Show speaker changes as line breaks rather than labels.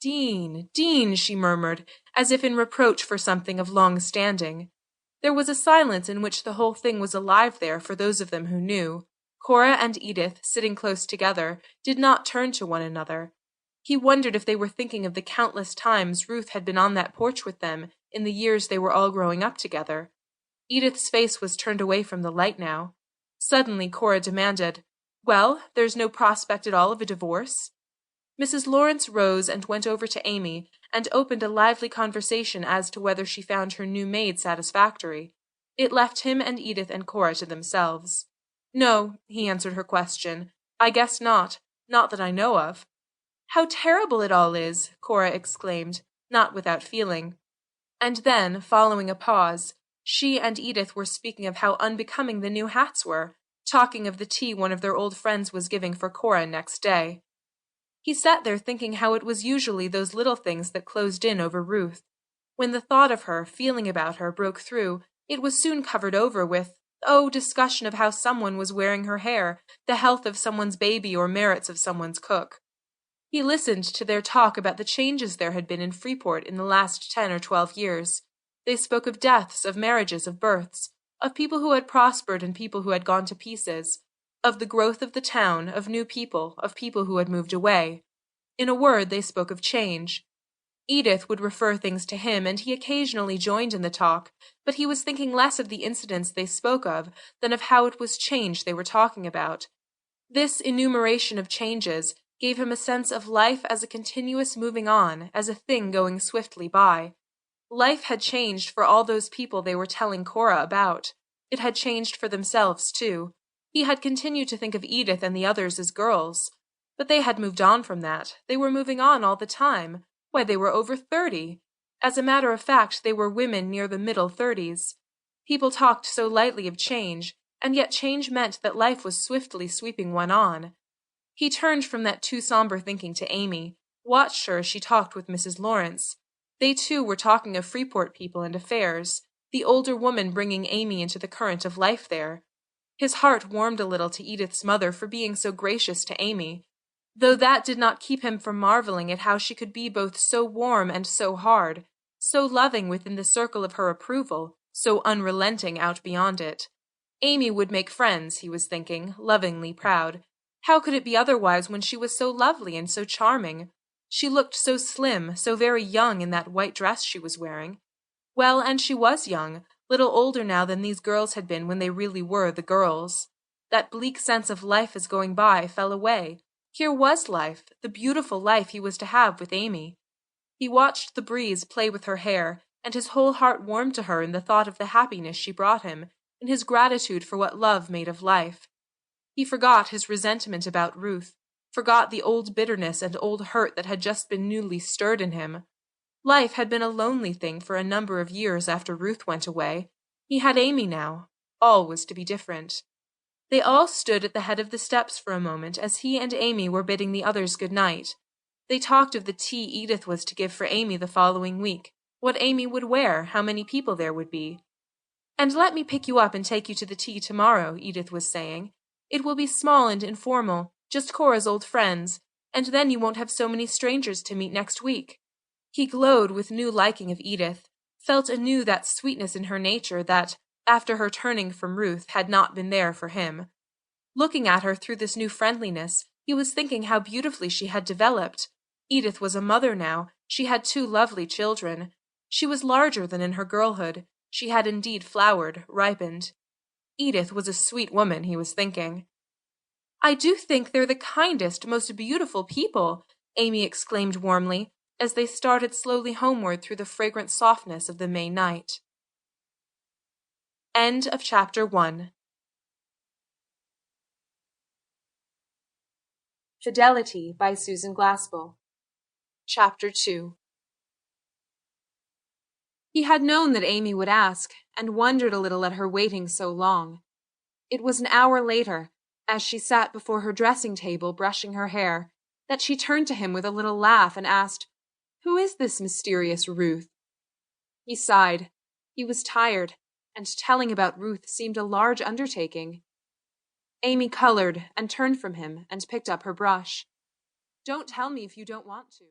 Deane, Deane, she murmured, as if in reproach for something of long standing. There was a silence in which the whole thing was alive there for those of them who knew. Cora and Edith, sitting close together, did not turn to one another. He wondered if they were thinking of the countless times Ruth had been on that porch with them in the years they were all growing up together. Edith's face was turned away from the light now. Suddenly Cora demanded, "Well, there's no prospect at all of a divorce?" Mrs. Lawrence rose and went over to Amy and opened a lively conversation as to whether she found her new maid satisfactory. It left him and Edith and Cora to themselves. "No," he answered her question. "I guess not. Not that I know of." "How terrible it all is!" Cora exclaimed, not without feeling. And then, following a pause, she and Edith were speaking of how unbecoming the new hats were, talking of the tea one of their old friends was giving for Cora next day. He sat there thinking how it was usually those little things that closed in over Ruth. When the thought of her, feeling about her, broke through, it was soon covered over with, discussion of how someone was wearing her hair, the health of someone's baby or merits of someone's cook. He listened to their talk about the changes there had been in Freeport in the last 10 or 12 years. They spoke of deaths, of marriages, of births, of people who had prospered and people who had gone to pieces, of the growth of the town, of new people, of people who had moved away. In a word, they spoke of change. Edith would refer things to him, and he occasionally joined in the talk, but he was thinking less of the incidents they spoke of than of how it was change they were talking about. This enumeration of changes gave him a sense of life as a continuous moving on, as a thing going swiftly by. Life had changed for all those people they were telling Cora about. It had changed for themselves, too. He had continued to think of Edith and the others as girls. But they had moved on from that. They were moving on all the time. Why, they were over 30. As a matter of fact, they were women near the middle 30s. People talked so lightly of change, and yet change meant that life was swiftly sweeping one on. He turned from that too somber thinking to Amy, watched her as she talked with Mrs. Lawrence. They too were talking of Freeport people and affairs, the older woman bringing Amy into the current of life there. His heart warmed a little to Edith's mother for being so gracious to Amy, though that did not keep him from marveling at how she could be both so warm and so hard, so loving within the circle of her approval, so unrelenting out beyond it. Amy would make friends, he was thinking, lovingly proud. How could it be otherwise when she was so lovely and so charming? She looked so slim, so very young in that white dress she was wearing. Well, and she was young, little older now than these girls had been when they really were the girls. That bleak sense of life as going by fell away. Here was life, the beautiful life he was to have with Amy. He watched the breeze play with her hair, and his whole heart warmed to her in the thought of the happiness she brought him, in his gratitude for what love made of life. He forgot his resentment about Ruth, forgot the old bitterness and old hurt that had just been newly stirred in him. Life had been a lonely thing for a number of years after Ruth went away. He had Amy now. All was to be different. They all stood at the head of the steps for a moment as he and Amy were bidding the others good night. They talked of the tea Edith was to give for Amy the following week, what Amy would wear, how many people there would be. "And let me pick you up and take you to the tea tomorrow," Edith was saying. "It will be small and informal, just Cora's old friends, and then you won't have so many strangers to meet next week." He glowed with new liking of Edith, felt anew that sweetness in her nature that, after her turning from Ruth, had not been there for him. Looking at her through this new friendliness, he was thinking how beautifully she had developed. Edith was a mother now. She had 2 lovely children. She was larger than in her girlhood. She had indeed flowered, ripened. Edith was a sweet woman, he was thinking. "I do think they're the kindest, most beautiful people," Amy exclaimed warmly, as they started slowly homeward through the fragrant softness of the May night. End of Chapter 1. Fidelity by Susan Glaspell. Chapter 2. He had known that Amy would ask, and wondered a little at her waiting so long. It was an hour later, as she sat before her dressing table brushing her hair, that she turned to him with a little laugh and asked, "Who is this mysterious Ruth?" He sighed. He was tired, and telling about Ruth seemed a large undertaking. Amy colored and turned from him and picked up her brush. "Don't tell me if you don't want to."